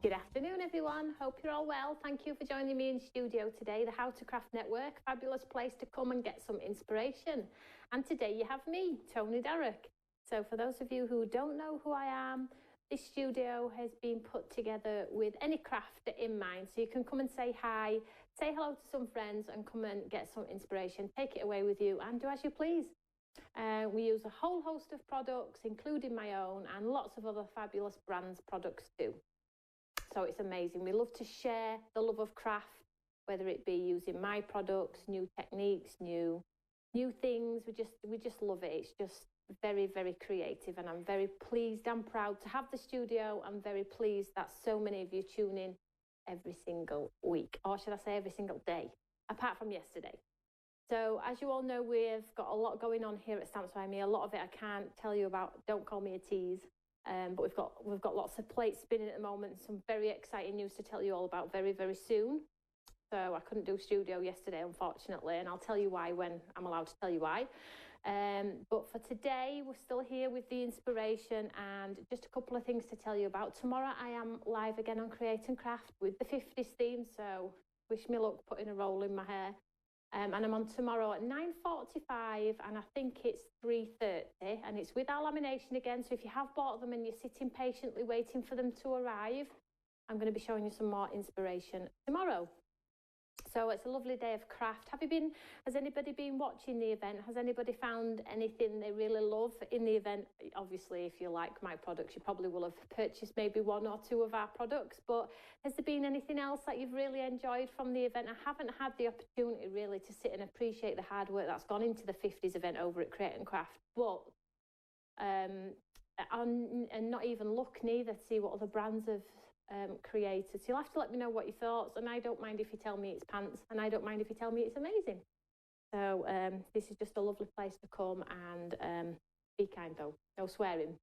Good afternoon, everyone. Hope you're all well. Thank you for joining me in studio today, the How to Craft Network. Fabulous place to come and get some inspiration. And today you have me, Toni. So for those of you who don't know who I am, this studio has been put together with any craft in mind. So you can come and say hi, say hello to some friends and come and get some inspiration. Take it away with you and do as you please. We use a whole host of products, including my own, and lots of other fabulous brands' products too. So it's amazing. We love to share the love of craft, whether it be using my products, new techniques, new things. We just love it. It's just very, very creative, and I'm very pleased and proud to have the studio. I'm very pleased that so many of you tune in every single week, or should I say every single day, apart from yesterday. So as you all know, we've got a lot going on here at Stamps by Me. A lot of it I can't tell you about. Don't call me a tease. But we've got lots of plates spinning at the moment. Some very exciting news to tell you all about very, very soon. So I couldn't do studio yesterday, unfortunately, and I'll tell you why when I'm allowed to tell you why. But for today, we're still here with the inspiration and just a couple of things to tell you about. Tomorrow I am live again on Create and Craft with the 50s theme, so wish me luck putting a roll in my hair. And I'm on tomorrow at 9:45 and I think it's 3:30, and it's with our lamination again. So if you have bought them and you're sitting patiently waiting for them to arrive, I'm going to be showing you some more inspiration tomorrow. So it's a lovely day of craft. Has anybody been watching the event? Has anybody found anything they really love in the event? Obviously, if you like my products, you probably will have purchased maybe one or two of our products, but has there been anything else that you've really enjoyed from the event? I haven't had the opportunity really to sit and appreciate the hard work that's gone into the 50s event over at Create and Craft, but and not even look neither to see what other brands have created. So you'll have to let me know what your thoughts, and I don't mind if you tell me it's pants, and I don't mind if you tell me it's amazing. So this is just a lovely place to come, and be kind though, no swearing.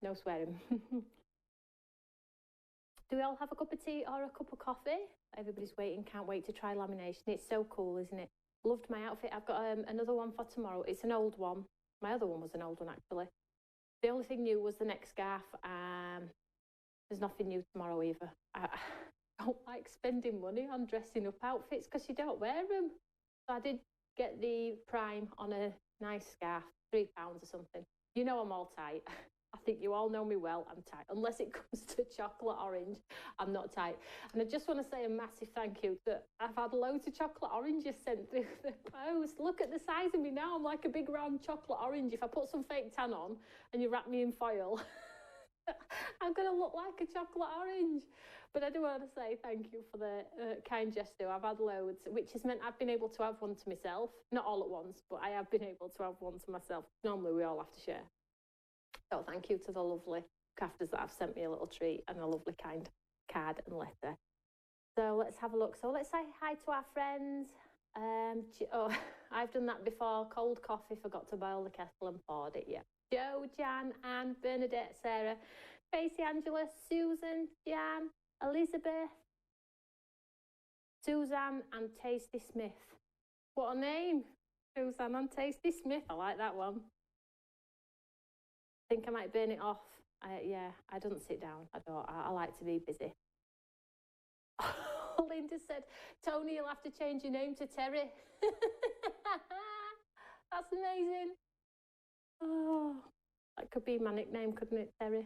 Do we all have a cup of tea or a cup of coffee? Everybody's waiting, can't wait to try lamination. It's so cool, isn't it? Loved my outfit. I've got another one for tomorrow. It's an old one. My other one was an old one actually. The only thing new was the neck scarf. There's nothing new tomorrow either. I don't like spending money on dressing up outfits because you don't wear them. So I did get the prime on a nice scarf, £3 or something. You know I'm all tight. I think you all know me well, I'm tight. Unless it comes to chocolate orange, I'm not tight. And I just want to say a massive thank you that I've had loads of chocolate oranges sent through the post. Look at the size of me now. I'm like a big round chocolate orange. If I put some fake tan on and you wrap me in foil, I'm going to look like a chocolate orange. But I do want to say thank you for the kind gesture. I've had loads, which has meant I've been able to have one to myself. Not all at once, but I have been able to have one to myself. Normally we all have to share. So thank you to the lovely crafters that have sent me a little treat and a lovely kind card and letter. So let's have a look. So let's say hi to our friends. Oh, I've done that before. Cold coffee, forgot to boil the kettle and poured it. Yeah. Joe, Jan, Anne, Bernadette, Sarah, Tracy, Angela, Susan, Jan, Elizabeth, Suzanne and Tasty Smith. What a name. Suzanne and Tasty Smith. I like that one. I think I might burn it off. Yeah, I don't sit down. I like to be busy. Linda said, Toni, you'll have to change your name to Terry. That's amazing. Oh, that could be my nickname, couldn't it, Terry?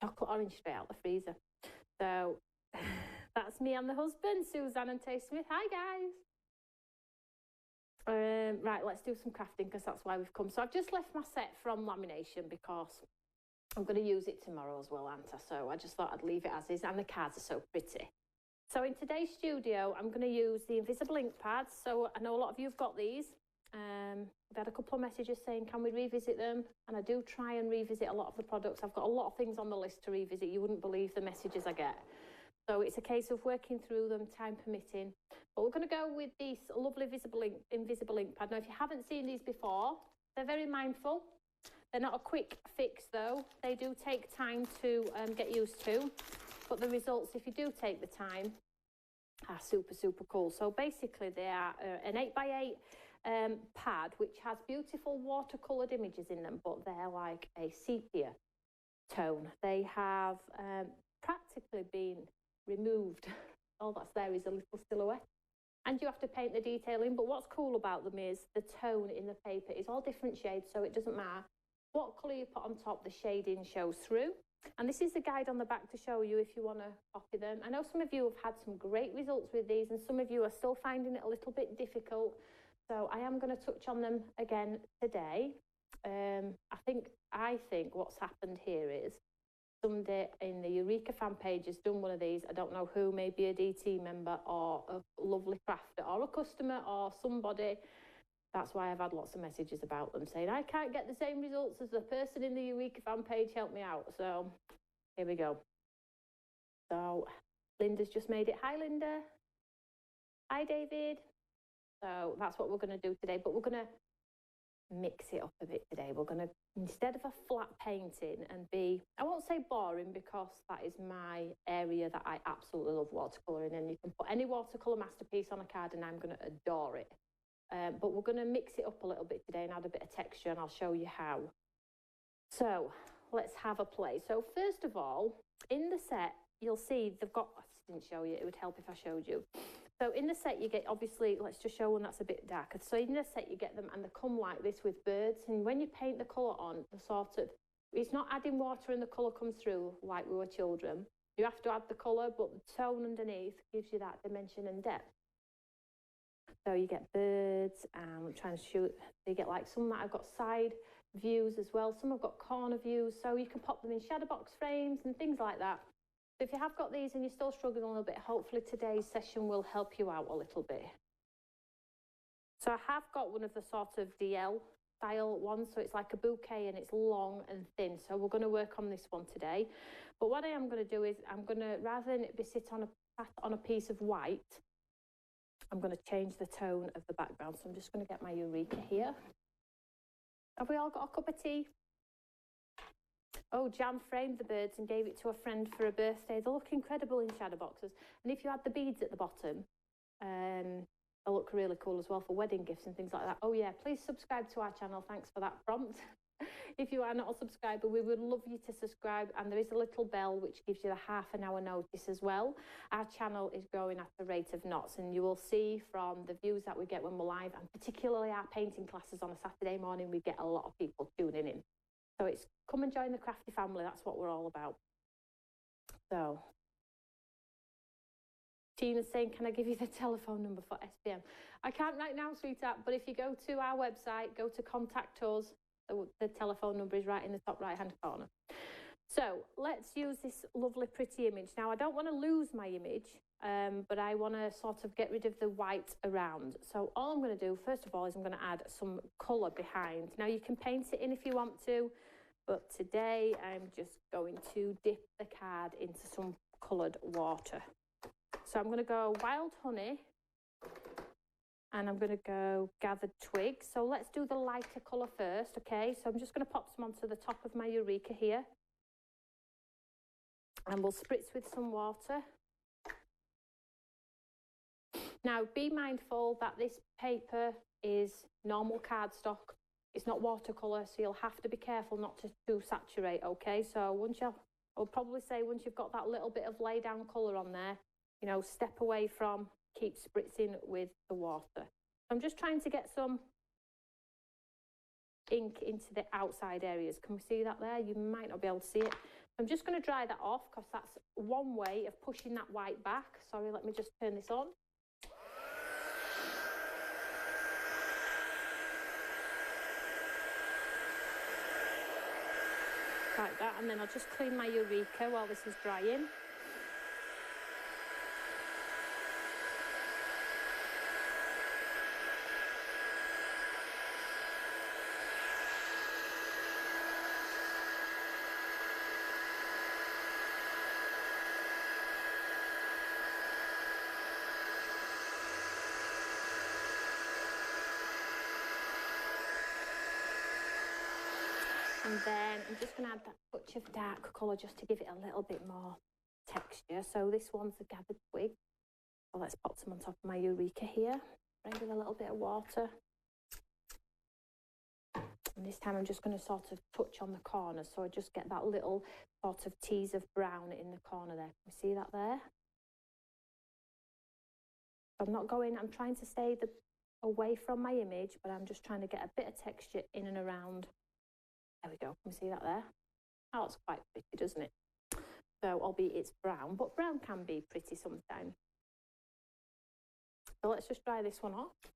Chocolate orange straight out the freezer. So that's me and the husband, Suzanne and Tay Smith. Hi, guys. Right, let's do some crafting because that's why we've come. So I've just left my set from lamination because I'm going to use it tomorrow as well, aren't I? So I just thought I'd leave it as is, and the cards are so pretty. So in today's studio, I'm going to use the invisible ink pads. So I know a lot of you have got these. I've had a couple of messages saying, can we revisit them? And I do try and revisit a lot of the products. I've got a lot of things on the list to revisit. You wouldn't believe the messages I get. So it's a case of working through them, time permitting. But we're going to go with this lovely invisible ink pad. Now, if you haven't seen these before, they're very mindful. They're not a quick fix, though. They do take time to get used to. But the results, if you do take the time, are super, super cool. So basically, they are an 8x8 pad, which has beautiful watercoloured images in them, but they're like a sepia tone. They have practically been removed. All that's there is a little silhouette. And you have to paint the detail in, but what's cool about them is the tone in the paper is all different shades, so it doesn't matter what colour you put on top, the shading shows through. And this is the guide on the back to show you if you want to copy them. I know some of you have had some great results with these, and some of you are still finding it a little bit difficult. So I am going to touch on them again today. I think what's happened here is somebody in the Eureka fan page has done one of these. I don't know who, maybe a DT member or a lovely crafter or a customer or somebody. That's why I've had lots of messages about them saying, I can't get the same results as the person in the Eureka fan page, help me out. So here we go. So Linda's just made it. Hi, Linda. Hi, David. So that's what we're going to do today, but we're going to mix it up a bit today. We're going to, instead of a flat painting and be, I won't say boring because that is my area that I absolutely love watercolouring, and you can put any watercolour masterpiece on a card and I'm going to adore it. But we're going to mix it up a little bit today and add a bit of texture, and I'll show you how. So let's have a play. So first of all, in the set, you'll see they've got, I didn't show you, it would help if I showed you. So in the set you get, obviously, let's just show one that's a bit darker. So in the set you get them and they come like this with birds, and when you paint the colour on, the sort of, it's not adding water and the colour comes through like we were children. You have to add the colour, but the tone underneath gives you that dimension and depth. So you get birds, and I'm trying to shoot, you get like some that have got side views as well, some have got corner views, so you can pop them in shadow box frames and things like that. So if you have got these and you're still struggling a little bit, hopefully today's session will help you out a little bit. So I have got one of the sort of DL style ones, so it's like a bouquet and it's long and thin, so we're going to work on this one today. But what I am going to do is I'm going to, rather than it be sit on a piece of white, I'm going to change the tone of the background. So I'm just going to get my Eureka here. Have we all got a cup of tea? Oh, Jan framed the birds and gave it to a friend for a birthday. They look incredible in shadow boxes. And if you add the beads at the bottom, they look really cool as well for wedding gifts and things like that. Oh yeah, please subscribe to our channel. Thanks for that prompt. If you are not a subscriber, we would love you to subscribe, and there is a little bell which gives you the half-an-hour notice as well. Our channel is growing at the rate of knots, and you will see from the views that we get when we're live, and particularly our painting classes on a Saturday morning, we get a lot of people tuning in. So it's come and join the crafty family. That's what we're all about. So Tina's saying, can I give you the telephone number for SPM? I can't right now, sweetheart, but if you go to our website, go to contact us, the telephone number is right in the top right hand corner. So let's use this lovely pretty image. Now I don't want to lose my image, but I want to sort of get rid of the white around. So all I'm going to do first of all is I'm going to add some colour behind. Now you can paint it in if you want to, but today I'm just going to dip the card into some coloured water. So I'm going to go Wild Honey, and I'm going to go Gathered Twigs. So let's do the lighter colour first, okay? So I'm just going to pop some onto the top of my Eureka here. And we'll spritz with some water. Now, be mindful that this paper is normal cardstock. It's not watercolour, so you'll have to be careful not to too saturate, okay? So I'll probably say once you've got that little bit of lay down colour on there, you know, step away from, keep spritzing with the water. I'm just trying to get some ink into the outside areas. Can we see that there? You might not be able to see it. I'm just going to dry that off because that's one way of pushing that white back. Sorry, let me just turn this on. Like that, and then I'll just clean my Eureka while this is drying. And then I'm just going to add that touch of dark colour just to give it a little bit more texture. So this one's a Gathered Twig. So let's pop some on top of my Eureka here. Spray with a little bit of water. And this time I'm just going to sort of touch on the corners, so I just get that little sort of tease of brown in the corner there. Can you see that there? I'm not going, I'm trying to stay away from my image, but I'm just trying to get a bit of texture in and around. There we go. Can you see that there? Oh, it's quite pretty, doesn't it? So, albeit it's brown, but brown can be pretty sometimes. So let's just dry this one off.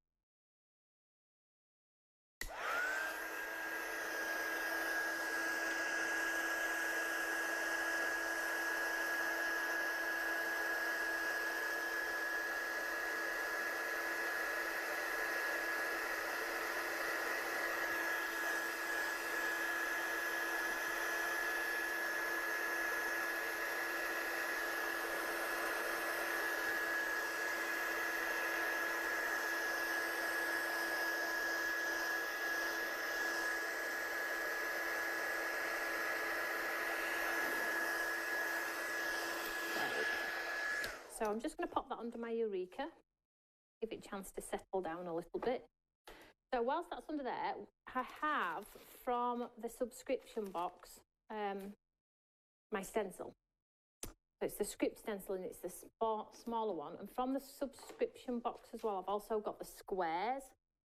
So I'm just going to pop that under my Eureka, give it a chance to settle down a little bit. So whilst that's under there, I have from the subscription box my stencil. So it's the script stencil and it's the smaller one. And from the subscription box as well, I've also got the squares.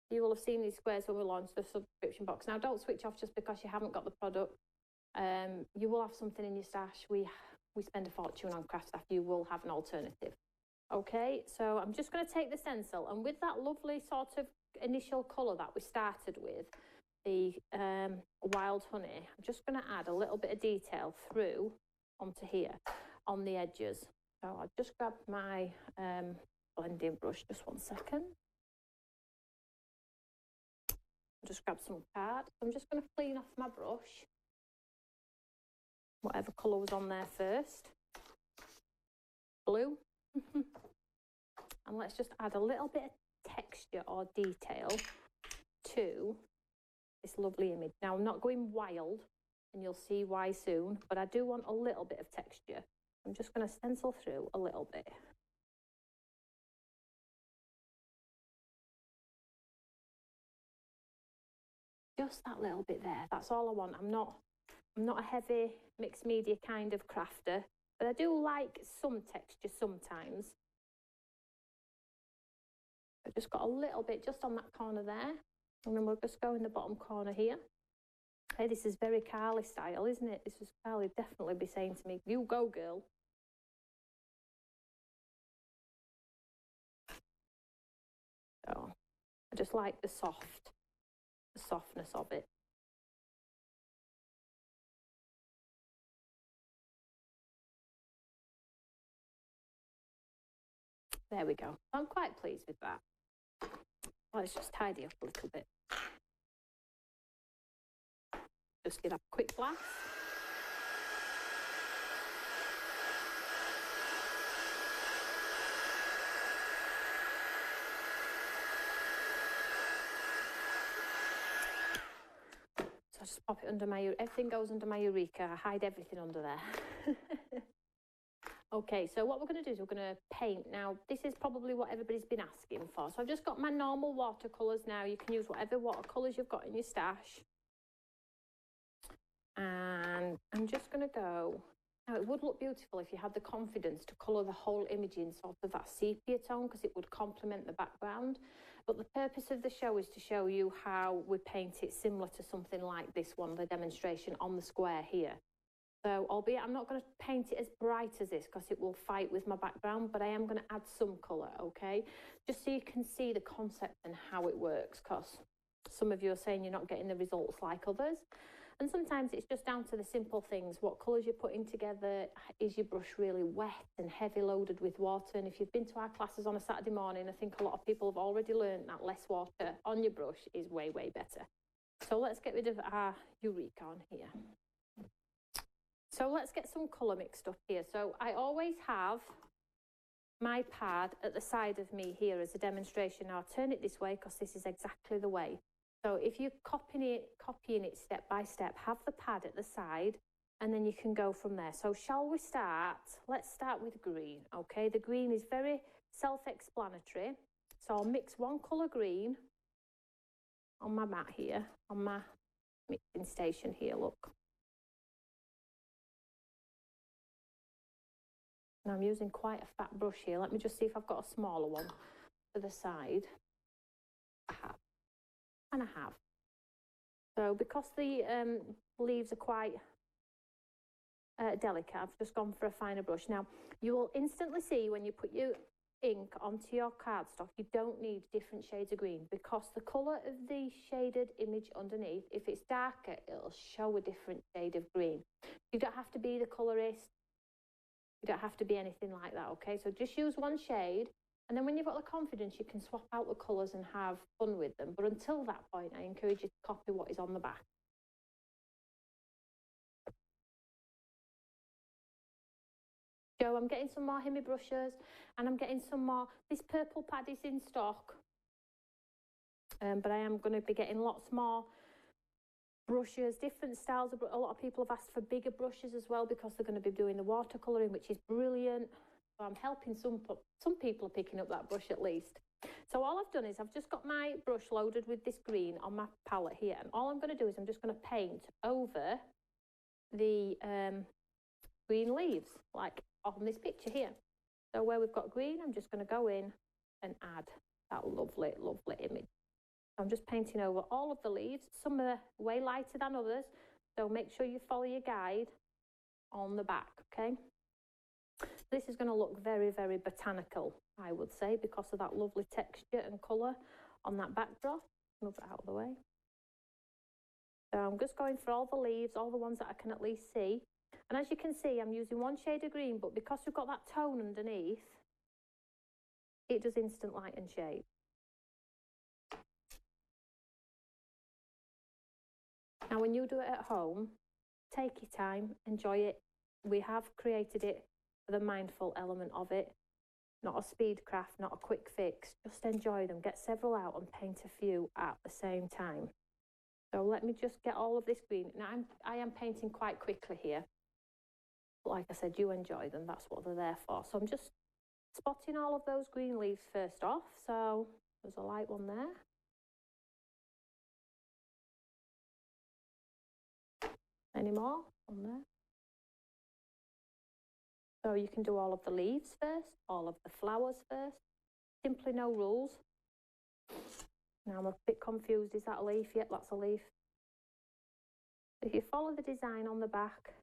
You will have seen these squares when we launched the subscription box. Now don't switch off just because you haven't got the product. You will have something in your stash. We spend a fortune on craft stuff. You will have an alternative. Okay, so I'm just going to take the stencil, and with that lovely sort of initial colour that we started with, the wild honey, I'm just going to add a little bit of detail through onto here on the edges. So I'll just grab my blending brush, just 1 second. I'll just grab some card. I'm just going to clean off my brush whatever colour was on there first. Blue. And let's just add a little bit of texture or detail to this lovely image. Now I'm not going wild, and you'll see why soon, but I do want a little bit of texture. I'm just going to stencil through a little bit. Just that little bit there, that's all I want. I'm not a heavy mixed media kind of crafter, but I do like some texture sometimes. I've just got a little bit just on that corner there, and then we'll just go in the bottom corner here. Hey, this is very Carly style, isn't it? This is Carly definitely be saying to me, "You go, girl." So I just like the softness of it. There we go. I'm quite pleased with that. Let's just tidy up a little bit. Just get a quick blast. So I just pop it under my, everything goes under my Eureka. I hide everything under there. Okay, so what we're going to do is we're going to paint. Now, this is probably what everybody's been asking for. So I've just got my normal watercolours now. You can use whatever watercolours you've got in your stash. And I'm just going to go. Now, it would look beautiful if you had the confidence to colour the whole image in sort of that sepia tone, because it would complement the background. But the purpose of the show is to show you how we paint it similar to something like this one, the demonstration on the square here. So, albeit I'm not going to paint it as bright as this because it will fight with my background, but I am going to add some colour, okay? Just so you can see the concept and how it works, because some of you are saying you're not getting the results like others. And sometimes it's just down to the simple things. What colours you're putting together? Is your brush really wet and heavy loaded with water? And if you've been to our classes on a Saturday morning, I think a lot of people have already learned that less water on your brush is way, way better. So let's get rid of our Eureka on here. So let's get some colour mixed up here. So I always have my pad at the side of me here as a demonstration. Now I'll turn it this way because this is exactly the way. So if you're copying it step by step, have the pad at the side and then you can go from there. So shall we start? Let's start with green, okay? The green is very self-explanatory. So I'll mix one colour green on my mat here, on my mixing station here, look. And I'm using quite a fat brush here. Let me just see if I've got a smaller one to the side. I have. And I have. So because the leaves are quite delicate, I've just gone for a finer brush. Now, you will instantly see when you put your ink onto your cardstock, you don't need different shades of green, because the colour of the shaded image underneath, if it's darker, it'll show a different shade of green. You don't have to be the colourist. You don't have to be anything like that, okay? So just use one shade, and then when you've got the confidence, you can swap out the colours and have fun with them. But until that point, I encourage you to copy what is on the back. So I'm getting some more Handmade brushes, and I'm getting some more. This purple pad is in stock, but I am going to be getting lots more brushes, different styles. A lot of people have asked for bigger brushes as well, because they're going to be doing the watercolouring, which is brilliant. So I'm helping some people are picking up that brush at least. So all I've done is I've just got my brush loaded with this green on my palette here, and all I'm going to do is I'm just going to paint over the green leaves, like on this picture here. So where we've got green, I'm just going to go in and add that lovely, lovely image. I'm just painting over all of the leaves. Some are way lighter than others, so make sure you follow your guide on the back, okay? This is going to look very, very botanical, I would say, because of that lovely texture and colour on that backdrop. Move it out of the way. So I'm just going for all the leaves, all the ones that I can at least see. And as you can see, I'm using one shade of green, but because we've got that tone underneath, it does instant light and shade. Now, when you do it at home, take your time, enjoy it. We have created it for the mindful element of it, not a speed craft, not a quick fix. Just enjoy them, get several out and paint a few at the same time. So let me just get all of this green. Now, I am painting quite quickly here. Like I said, you enjoy them, that's what they're there for. So I'm just spotting all of those green leaves first off. So there's a light one there. Any more on there? So you can do all of the leaves first, all of the flowers first. Simply no rules. Now I'm a bit confused. Is that a leaf? Yep, that's a leaf. If you follow the design on the back,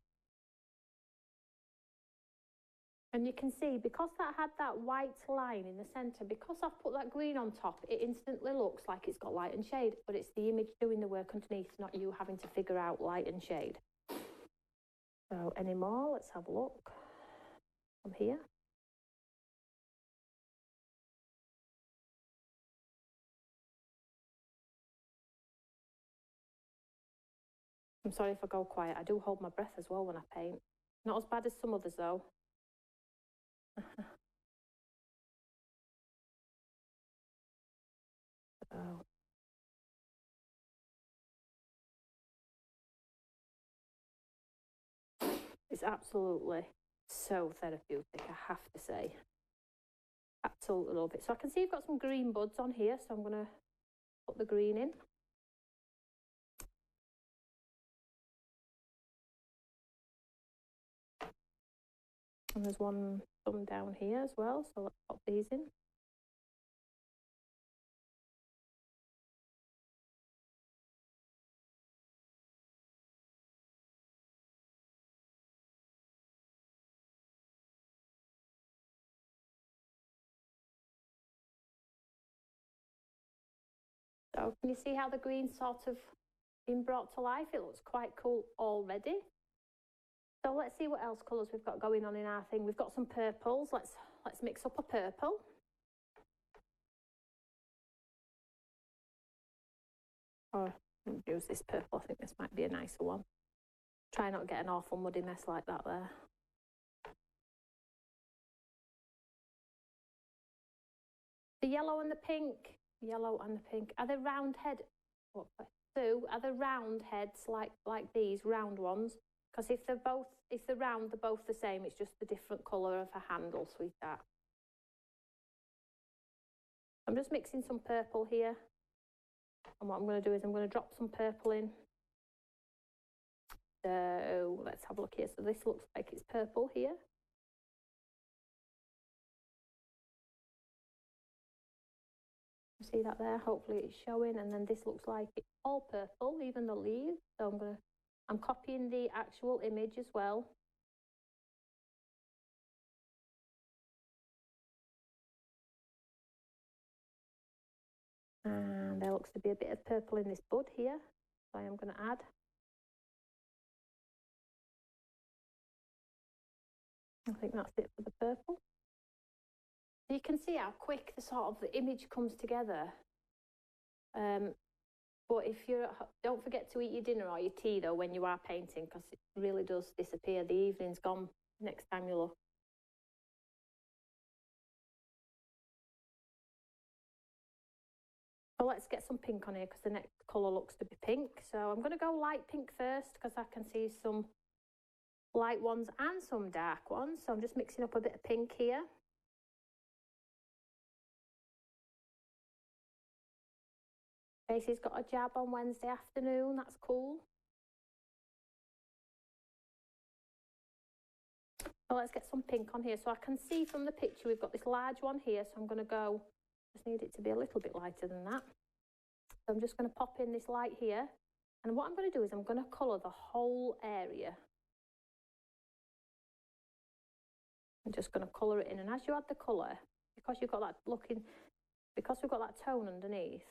and you can see, because that had that white line in the centre, because I've put that green on top, it instantly looks like it's got light and shade, but it's the image doing the work underneath, not you having to figure out light and shade. So any more? Let's have a look. From here. I'm sorry if I go quiet. I do hold my breath as well when I paint. Not as bad as some others though. Oh. It's absolutely so therapeutic, I have to say. Absolutely love it. So I can see you've got some green buds on here, so I'm going to put the green in. And there's some down here as well, so let's pop these in. So can you see how the green's sort of been brought to life? It looks quite cool already. So let's see what else colours we've got going on in our thing. We've got some purples. Let's mix up a purple. Oh, use this purple. I think this might be a nicer one. Try not to get an awful muddy mess like that there. The yellow and the pink. Yellow and the pink. Are they round head? What? Sue, are the round heads like these round ones? Because if they're round, they're both the same. It's just the different colour of a handle, sweetheart. I'm just mixing some purple here. And what I'm going to do is I'm going to drop some purple in So let's have a look here. So this looks like it's purple here. See that there? Hopefully it's showing. And then this looks like it's all purple, even the leaves. So I'm copying the actual image as well. And there looks to be a bit of purple in this bud here. So I am going to add. I think that's it for the purple. You can see how quick the image comes together. But if don't forget to eat your dinner or your tea though when you are painting, because it really does disappear. The evening's gone next time you look. So let's get some pink on here because the next colour looks to be pink. So I'm going to go light pink first because I can see some light ones and some dark ones. So I'm just mixing up a bit of pink here. Casey's got a jab on Wednesday afternoon. That's cool. So let's get some pink on here. So I can see from the picture we've got this large one here. So I'm going to go, just need it to be a little bit lighter than that. So I'm just going to pop in this light here. And what I'm going to do is I'm going to colour the whole area. I'm just going to colour it in. And as you add the colour, because you've got that because we've got that tone underneath,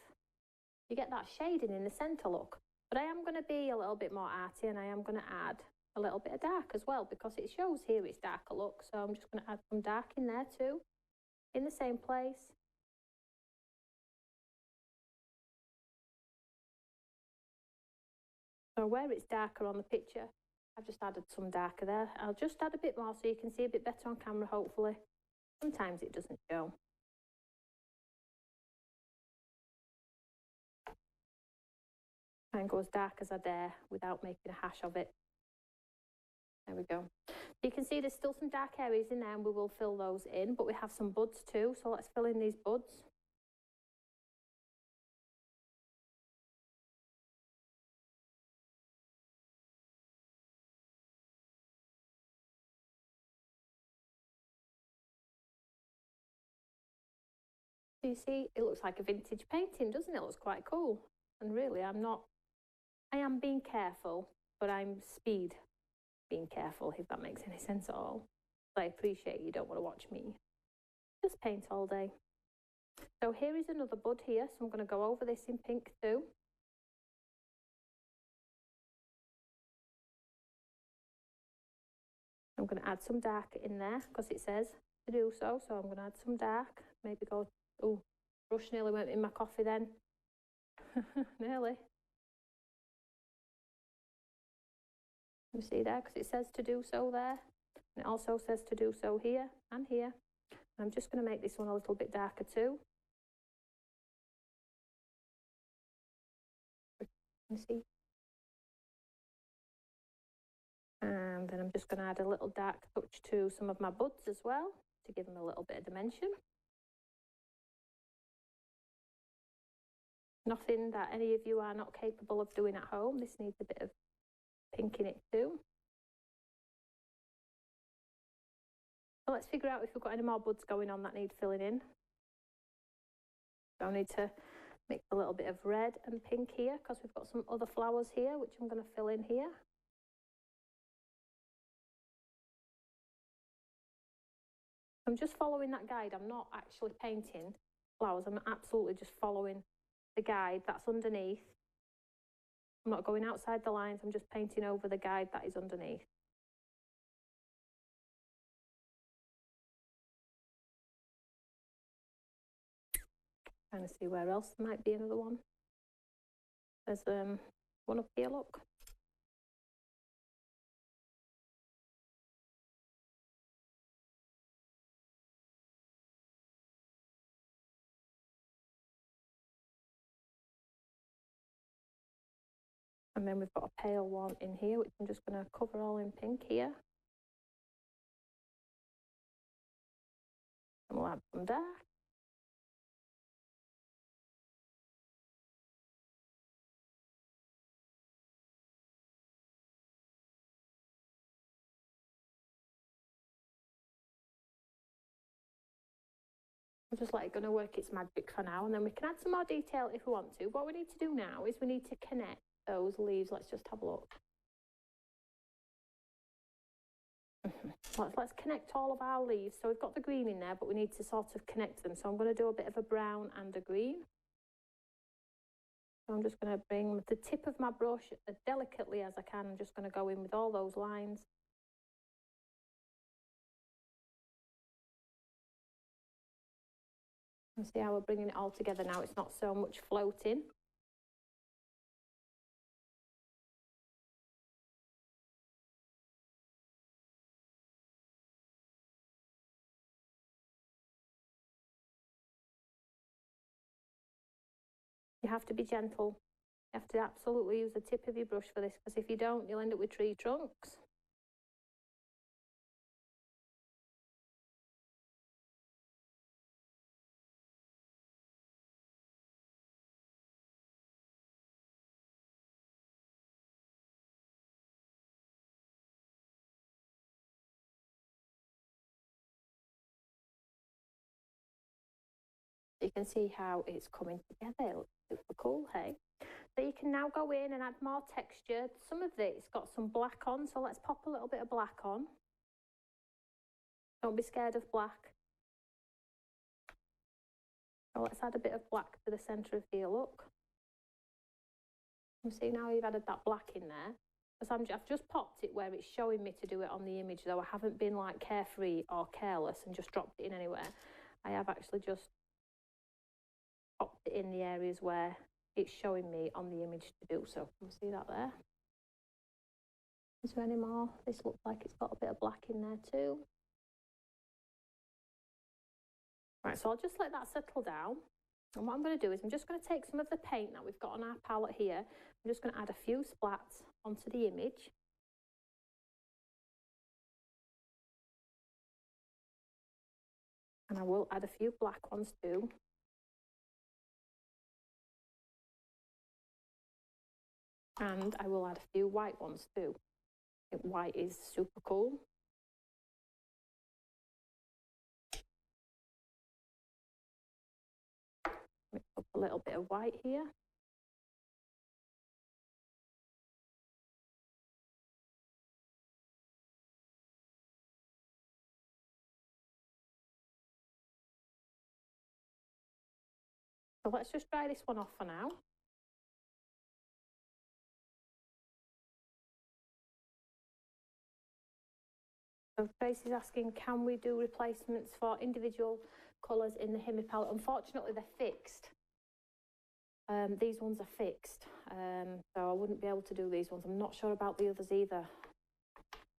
you get that shading in the centre look. But I am going to be a little bit more arty and I am going to add a little bit of dark as well because it shows here it's darker look. So I'm just going to add some dark in there too, in the same place. So where it's darker on the picture, I've just added some darker there. I'll just add a bit more so you can see a bit better on camera, hopefully. Sometimes it doesn't show. Try and go as dark as I dare without making a hash of it. There we go. You can see there's still some dark areas in there and we will fill those in, but we have some buds too. So let's fill in these buds. So you see, it looks like a vintage painting, doesn't it? It looks quite cool. And really, I am being careful, but I'm speed being careful, if that makes any sense at all. I appreciate you don't want to watch me just paint all day. So here is another bud here. So I'm going to go over this in pink too. I'm going to add some dark in there because it says to do so. So I'm going to add some dark, maybe go, oh, brush nearly went in my coffee then. Nearly. You see there, because it says to do so there. And it also says to do so here and here. And I'm just going to make this one a little bit darker too. You see? And then I'm just going to add a little dark touch to some of my buds as well to give them a little bit of dimension. Nothing that any of you are not capable of doing at home. This needs a bit of pink in it too. So let's figure out if we've got any more buds going on that need filling in. So I need to mix a little bit of red and pink here because we've got some other flowers here which I'm going to fill in here. I'm just following that guide. I'm not actually painting flowers. I'm absolutely just following the guide that's underneath. I'm not going outside the lines. I'm just painting over the guide that is underneath. Trying to see where else there might be another one. There's one up here, look. And then we've got a pale one in here, which I'm just going to cover all in pink here. And we'll add some dark. We'll just let it gonna work its magic for now, and then we can add some more detail if we want to. What we need to do now is we need to connect those leaves. Let's just have a look. Let's connect all of our leaves. So we've got the green in there, but we need to sort of connect them. So I'm going to do a bit of a brown and a green. So I'm just going to bring the tip of my brush as delicately as I can. I'm just going to go in with all those lines. And see how we're bringing it all together now. It's not so much floating. You have to be gentle. You have to absolutely use the tip of your brush for this, because if you don't, you'll end up with tree trunks. You can see how it's coming together. It looks super cool, hey? So you can now go in and add more texture. Some of it's got some black on, so let's pop a little bit of black on. Don't be scared of black. So let's add a bit of black to the centre of here, look. You see now you've added that black in there. Because I've just popped it where it's showing me to do it on the image, though I haven't been like carefree or careless and just dropped it in anywhere. I have actually just popped it in the areas where it's showing me on the image to do so. Can you see that there? Is there any more? This looks like it's got a bit of black in there too. Right, so I'll just let that settle down. And what I'm going to do is I'm just going to take some of the paint that we've got on our palette here. I'm just going to add a few splats onto the image. And I will add a few black ones too. And I will add a few white ones too. I think white is super cool. Mix up a little bit of white here. So let's just dry this one off for now. So Tracy's asking, can we do replacements for individual colours in the Handmade palette? Unfortunately, they're fixed. These ones are fixed, so I wouldn't be able to do these ones. I'm not sure about the others either.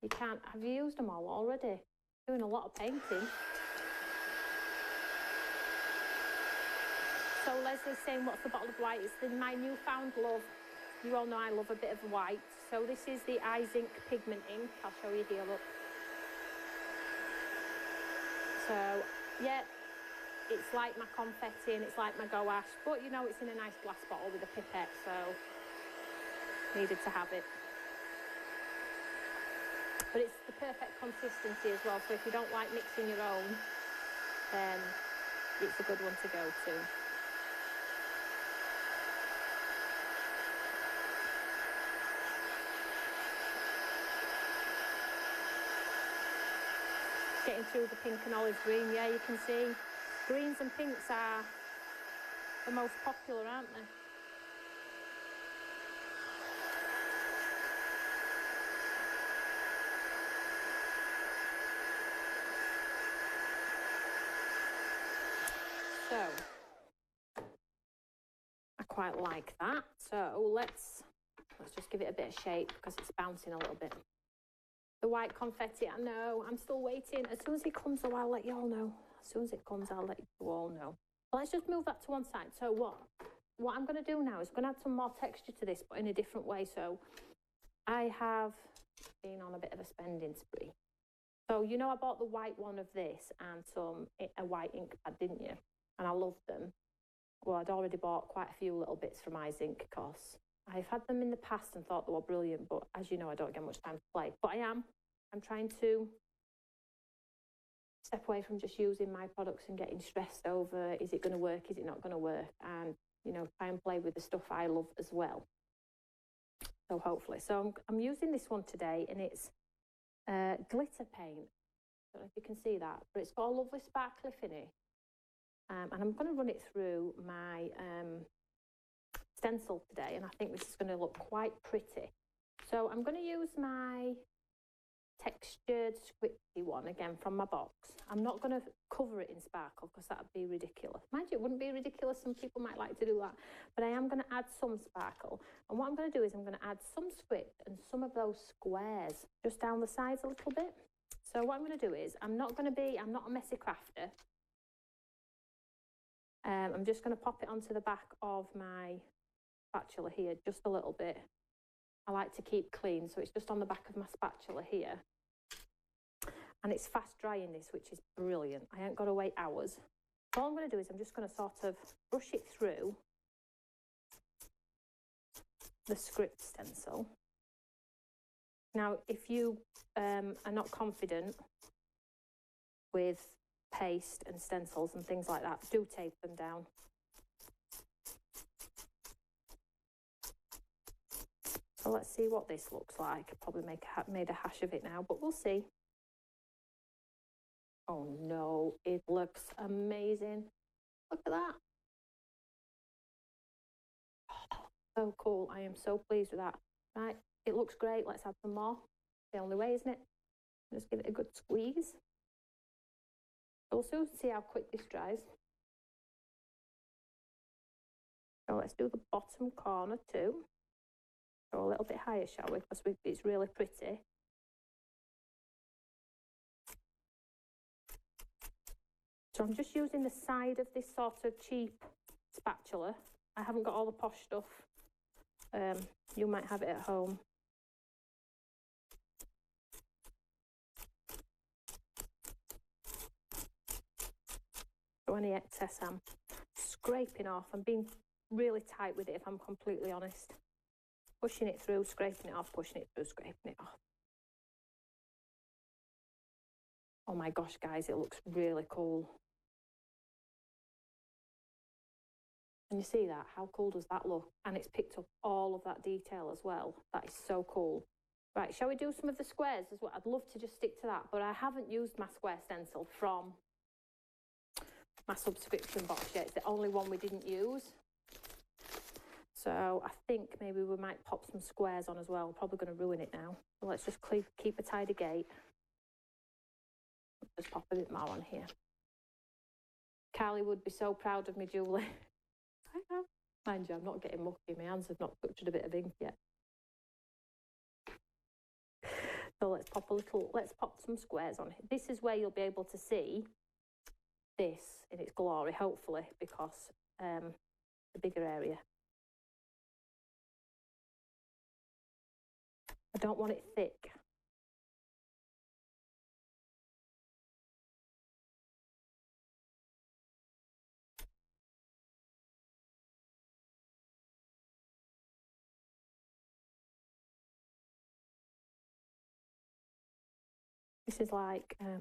You can't. Have you used them all already? Doing a lot of painting. So Leslie's saying, what's the bottle of white? It's my newfound love. You all know I love a bit of white. So this is the Zinc pigment ink. I'll show you here, look. So, yeah, it's like my confetti and it's like my gouache, but you know it's in a nice glass bottle with a pipette, so needed to have it. But it's the perfect consistency as well, so if you don't like mixing your own, then it's a good one to go to. Getting through the pink and olive green, yeah, you can see greens and pinks are the most popular, aren't they? So I quite like that. So let's just give it a bit of shape because it's bouncing a little bit. The white confetti, I know, I'm still waiting. As soon as it comes, though, I'll let you all know. As soon as it comes, I'll let you all know. But let's just move that to one side. So what I'm going to do now is I'm going to add some more texture to this, but in a different way. So I have been on a bit of a spending spree. So, you know, I bought the white one of this and a white ink pad, didn't you? And I loved them. Well, I'd already bought quite a few little bits from iZinc because I've had them in the past and thought they were brilliant, but as you know, I don't get much time to play. But I'm trying to step away from just using my products and getting stressed over, is it going to work, is it not going to work, and, you know, try and play with the stuff I love as well. So hopefully. So I'm using this one today, and it's glitter paint. I don't know if you can see that, but it's got a lovely sparkly finish. And I'm going to run it through my stencil today, and I think this is going to look quite pretty. So I'm going to use my textured scripty one again from my box. I'm not going to cover it in sparkle because that would be ridiculous. Mind you, it wouldn't be ridiculous. Some people might like to do that, but I am going to add some sparkle. And what I'm going to do is I'm going to add some script and some of those squares just down the sides a little bit. So what I'm going to do is I'm not a messy crafter. I'm just going to pop it onto the back of my spatula here just a little bit. I like to keep clean, so it's just on the back of my spatula here. And it's fast drying this, which is brilliant. I ain't got to wait hours. All I'm going to do is I'm just going to sort of brush it through the script stencil. Now, if you are not confident with paste and stencils and things like that, do tape them down. So let's see what this looks like. Probably made a hash of it now, but we'll see. Oh no, it looks amazing. Look at that. Oh, so cool. I am so pleased with that. Right, it looks great. Let's add some more. The only way, isn't it? Just give it a good squeeze. We'll soon see how quick this dries. So let's do the bottom corner too. Go a little bit higher, shall we? Because it's really pretty. So I'm just using the side of this sort of cheap spatula. I haven't got all the posh stuff. You might have it at home. So any excess I'm scraping off. I'm being really tight with it, if I'm completely honest. Pushing it through, scraping it off, pushing it through, scraping it off. Oh my gosh, guys, it looks really cool. And you see that? How cool does that look? And it's picked up all of that detail as well. That is so cool. Right, shall we do some of the squares as well? I'd love to just stick to that, but I haven't used my square stencil from my subscription box yet. It's the only one we didn't use. So I think maybe we might pop some squares on as well. I'm probably going to ruin it now. So let's just keep a tidy gate. Just pop a bit more on here. Carly would be so proud of me, Julie. I know. Mind you, I'm not getting mucky. My hands have not touched a bit of ink yet. So let's pop some squares on here. This is where you'll be able to see this in its glory, hopefully, because the bigger area. I don't want it thick. This is like a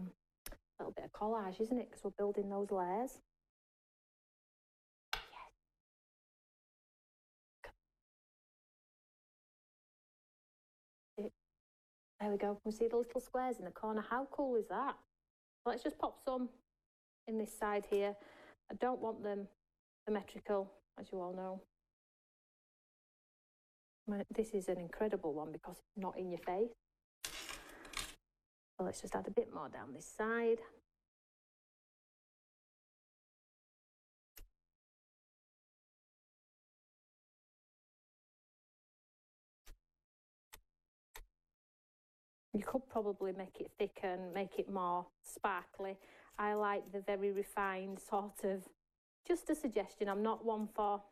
little bit of collage, isn't it? Because we're building those layers. Yes. There we go. Can we see the little squares in the corner? How cool is that? Let's just pop some in this side here. I don't want them symmetrical, as you all know. This is an incredible one because it's not in your face. So let's just add a bit more down this side. You could probably make it thicker and make it more sparkly. I like the very refined sort of, just a suggestion. I'm not one for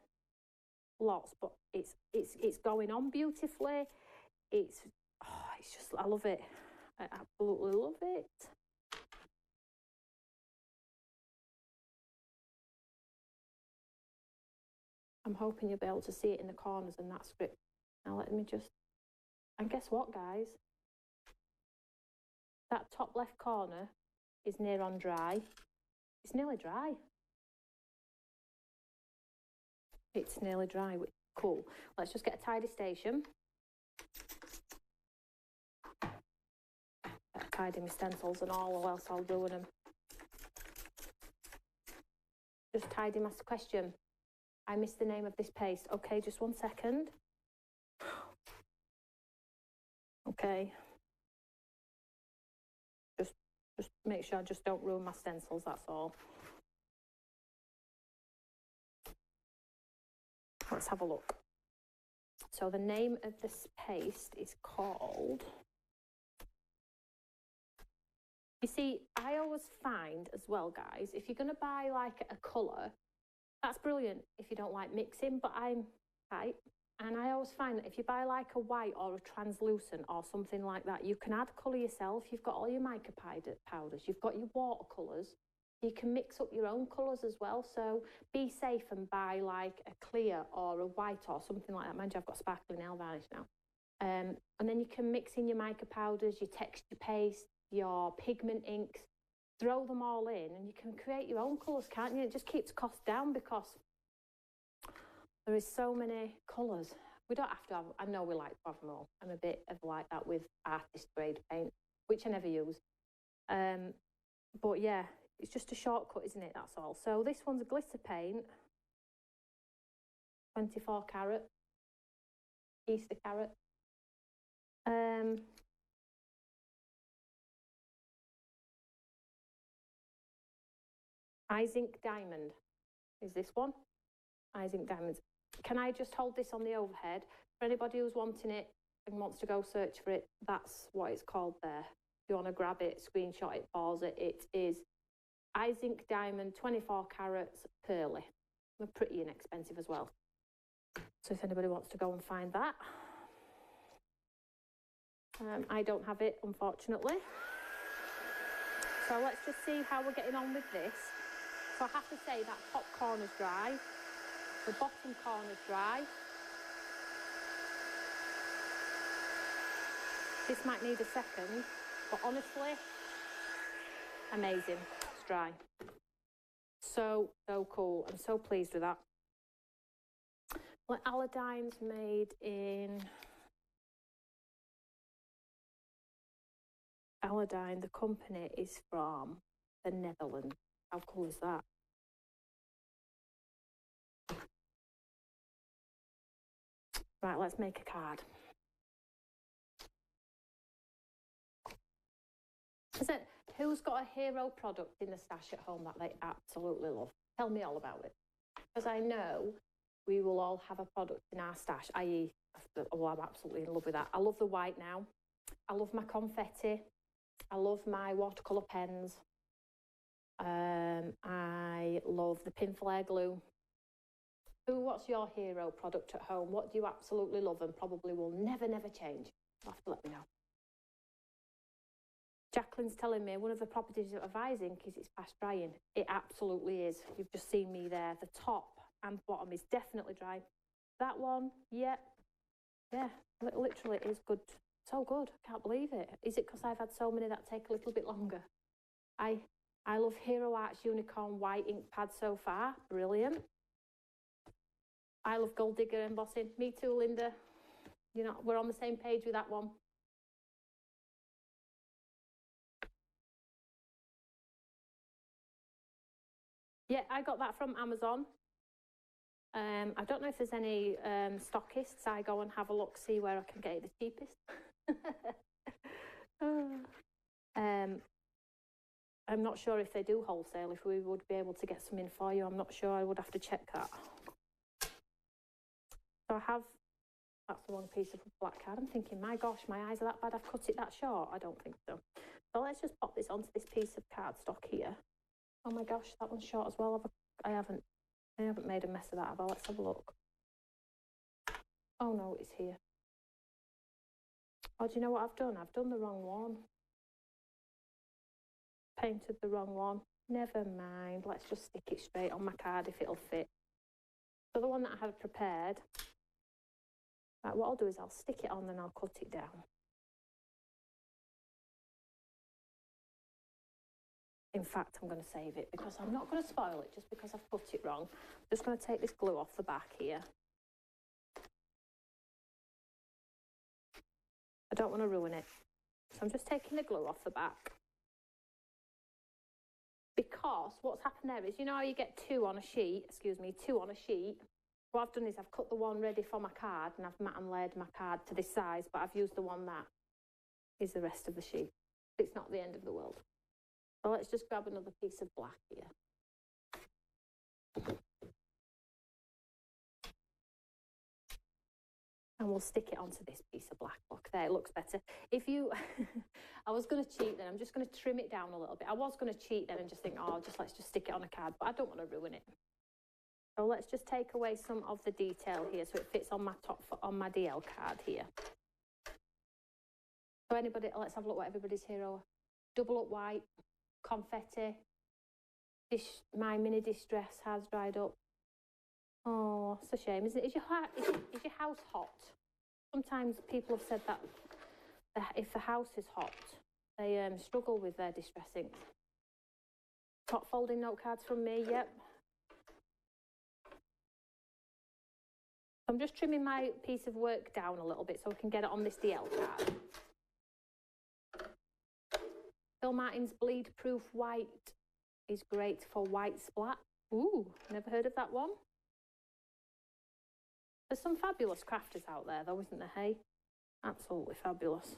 lots, but it's going on beautifully. It's just, I love it. I absolutely love it. I'm hoping you'll be able to see it in the corners in that script. Now let me just, and guess what, guys? That top left corner is near on dry. It's nearly dry. It's nearly dry, which is cool. Let's just get a tidy station. Tidy my stencils and all, or else I'll ruin them. Just tidy my question. I missed the name of this paste. Okay, just 1 second. Okay. Just make sure I just don't ruin my stencils, that's all. Let's have a look. So the name of this paste is called... You see, I always find as well, guys, if you're going to buy like a colour, that's brilliant if you don't like mixing, but I'm type. And I always find that if you buy like a white or a translucent or something like that, you can add colour yourself. You've got all your mica powders, you've got your watercolours. You can mix up your own colours as well. So be safe and buy like a clear or a white or something like that. Mind you, I've got sparkly nail varnish now. And then you can mix in your mica powders, your texture paste, your pigment inks, throw them all in and you can create your own colours, can't you? It just keeps cost down because there is so many colours. We don't have to have, I know we like to have them all. I'm a bit of like that with artist grade paint, which I never use. But yeah, it's just a shortcut, isn't it? That's all. So this one's a glitter paint, 24 carat, Easter carrot. Zinc Diamond is this one. Zinc Diamonds. Can I just hold this on the overhead? For anybody who's wanting it and wants to go search for it, that's what it's called there. If you want to grab it, screenshot it, pause it, it is Zinc Diamond, 24 carats, pearly. They're pretty inexpensive as well. So if anybody wants to go and find that. I don't have it, unfortunately. So let's just see how we're getting on with this. So I have to say that top corner's dry, the bottom corner's dry. This might need a second, but honestly, amazing. It's dry. So cool. I'm so pleased with that. Well, Aladine's made in... Aladine, the company is from the Netherlands. How cool is that? Right, let's make a card. Who's got a hero product in the stash at home that they absolutely love? Tell me all about it. Because I know we will all have a product in our stash, i.e., oh, I'm absolutely in love with that. I love the white now. I love my confetti. I love my watercolour pens. I love the pin flare glue. What's your hero product at home? What do you absolutely love and probably will never change? You'll have to let me know. Jacqueline's telling me one of the properties of zinc is it's fast drying. It absolutely is. You've just seen me there. The top and bottom is definitely dry. That one, yeah, literally is good. So good. Can't believe it. Is it because I've had so many that take a little bit longer? I love Hero Arts Unicorn white ink pad so far. Brilliant. I love Gold Digger embossing. Me too, Linda. You know, we're on the same page with that one. Yeah, I got that from Amazon. I don't know if there's any stockists. I go and have a look, see where I can get it the cheapest. I'm not sure if they do wholesale, if we would be able to get some in for you. I'm not sure. I would have to check that. So I have, that's the wrong piece of black card. I'm thinking, my gosh, my eyes are that bad. I've cut it that short. I don't think so. So let's just pop this onto this piece of cardstock here. Oh my gosh, that one's short as well. I haven't made a mess of that, have I? Let's have a look. Oh no, it's here. Oh, do you know what I've done? I've done the wrong one. Painted the wrong one. Never mind. Let's just stick it straight on my card if it'll fit. So the one that I had prepared, right, what I'll do is I'll stick it on and I'll cut it down. In fact, I'm going to save it because I'm not going to spoil it just because I've put it wrong. I'm just going to take this glue off the back here. I don't want to ruin it. So I'm just taking the glue off the back. Because what's happened there is, you know how you get two on a sheet, What I've done is I've cut the one ready for my card and I've mat and layered my card to this size, but I've used the one that is the rest of the sheet. It's not the end of the world. So let's just grab another piece of black here. And we'll stick it onto this piece of black. Look, there, it looks better. If you, I was going to cheat then, I'm just going to trim it down a little bit. I was going to cheat then and just think, oh, let's just stick it on a card, but I don't want to ruin it. So let's just take away some of the detail here so it fits on my on my DL card here. So anybody, let's have a look what everybody's hero. Double up white, confetti, my mini distress has dried up. Oh, it's a shame, isn't it? Is your house hot? Sometimes people have said that if the house is hot, they struggle with their distress inks. Top folding note cards from me, yep. I'm just trimming my piece of work down a little bit so I can get it on this DL card. Phil Martin's Bleed Proof White is great for white splat. Ooh, never heard of that one. There's some fabulous crafters out there though, isn't there, hey? Absolutely fabulous.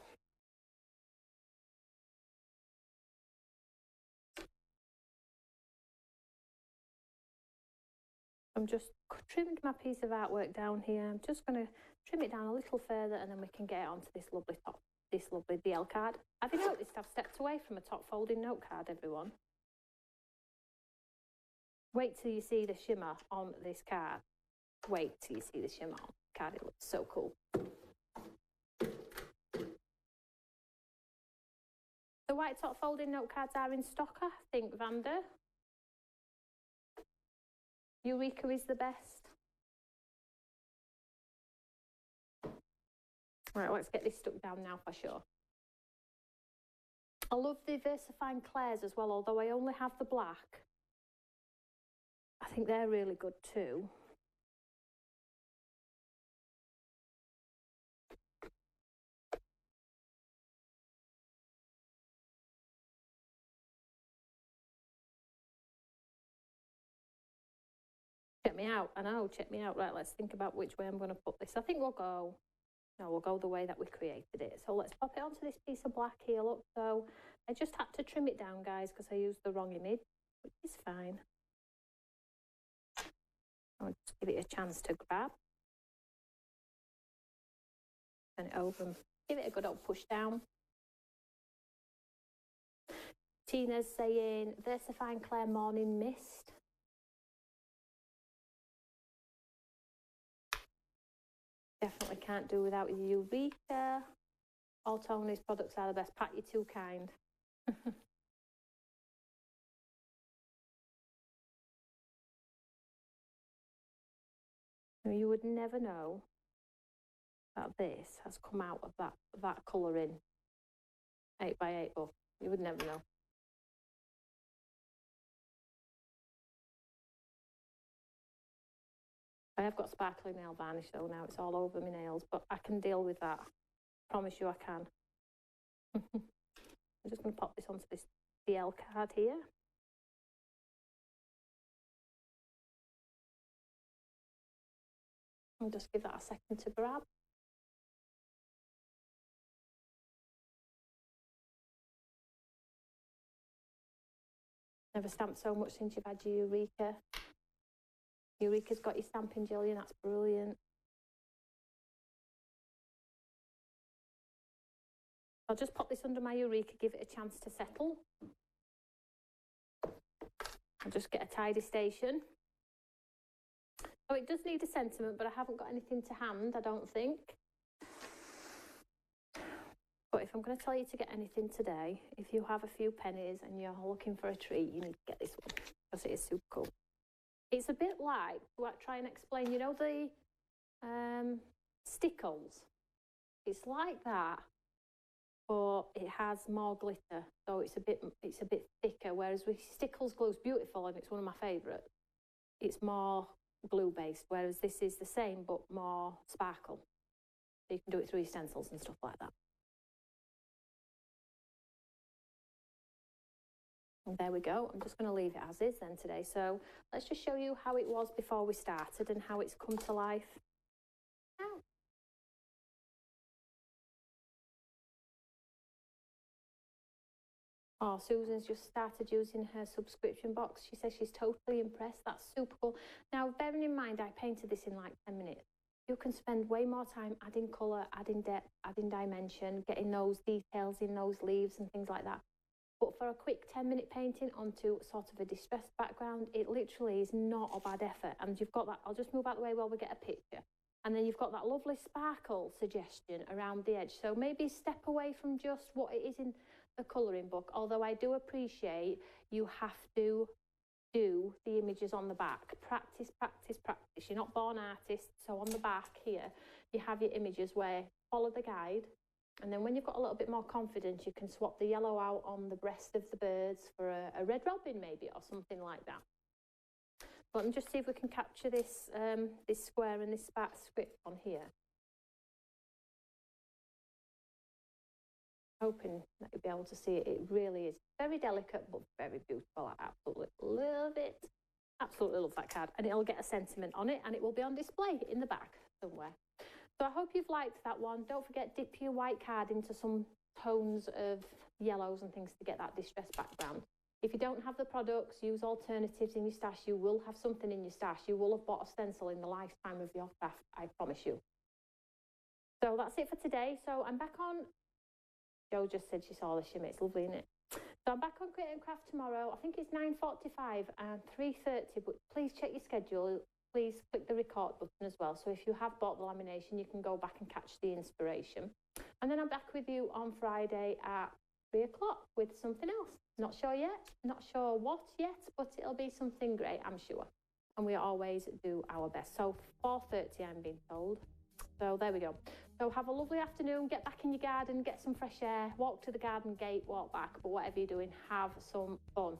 I'm just trimmed my piece of artwork down here. I'm just going to trim it down a little further and then we can get it onto this lovely DL card. Have you noticed I've stepped away from a top folding note card, everyone? Wait till you see the shimmer on this card. Wait till you see the shimmer on the card. It looks so cool. The white top folding note cards are in stock, I think, Vanda. Eureka is the best. Right, let's get this stuck down now for sure. I love the VersaFine Clairs as well, although I only have the black. I think they're really good too. Check me out. I know, check me out. Right, let's think about which way I'm going to put this. I think we'll go the way that we created it. So let's pop it onto this piece of black here, look. So I just had to trim it down, guys, because I used the wrong image, which is fine. I'll just give it a chance to grab. Turn it over and give it a good old push down. Tina's saying, VersaFine Clair Morning Mist. Definitely can't do without Eureka. All Toni's products are the best. Pat, you're too kind. You would never know that this has come out of that colour in 8x8 book. You would never know. I have got sparkly nail varnish though now, it's all over my nails, but I can deal with that. Promise you I can. I'm just going to pop this onto this DL card here. I'll just give that a second to grab. Never stamped so much since you've had your Eureka. Eureka's got your stamping jelly and that's brilliant. I'll just pop this under my Eureka, give it a chance to settle. I'll just get a tidy station. Oh, it does need a sentiment, but I haven't got anything to hand, I don't think. But if I'm going to tell you to get anything today, if you have a few pennies and you're looking for a treat, you need to get this one because it is super cool. It's a bit like, try and explain, you know the stickles? It's like that, but it has more glitter, so it's a bit thicker, whereas with Stickles Glue's beautiful and it's one of my favourites. It's more glue based, whereas this is the same but more sparkle. So you can do it through your stencils and stuff like that. And there we go. I'm just going to leave it as is then today. So let's just show you how it was before we started and how it's come to life now. Oh, Susan's just started using her subscription box. She says she's totally impressed. That's super cool. Now, bearing in mind, I painted this in like 10 minutes. You can spend way more time adding colour, adding depth, adding dimension, getting those details in those leaves and things like that. But for a quick 10-minute painting onto sort of a distressed background, it literally is not a bad effort. And you've got that, I'll just move out the way while we get a picture. And then you've got that lovely sparkle suggestion around the edge. So maybe step away from just what it is in the colouring book, although I do appreciate you have to do the images on the back. Practice, practice, practice. You're not born artists, so on the back here, you have your images where follow the guide. And then when you've got a little bit more confidence, you can swap the yellow out on the breast of the birds for a red robin maybe, or something like that. But let me just see if we can capture this, this square and this script on here. Hoping that you'll be able to see it. It really is very delicate, but very beautiful. I absolutely love it. Absolutely love that card. And it'll get a sentiment on it, and it will be on display in the back somewhere. So I hope you've liked that one. Don't forget, dip your white card into some tones of yellows and things to get that distressed background. If you don't have the products, use alternatives in your stash. You will have something in your stash. You will have bought a stencil in the lifetime of your craft, I promise you. So that's it for today. So I'm back on. Jo just said she saw the shimmer. It's lovely, isn't it? So I'm back on Create and Craft tomorrow. I think it's 9:45 and 3:30, but please check your schedule. Please click the record button as well. So if you have bought the lamination, you can go back and catch the inspiration. And then I'm back with you on Friday at 3 o'clock with something else. Not sure yet, not sure what yet, but it'll be something great, I'm sure. And we always do our best. So 4:30, I'm being told. So there we go. So have a lovely afternoon, get back in your garden, get some fresh air, walk to the garden gate, walk back, but whatever you're doing, have some fun.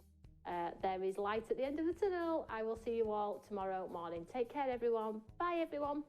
There is light at the end of the tunnel. I will see you all tomorrow morning. Take care, everyone. Bye, everyone.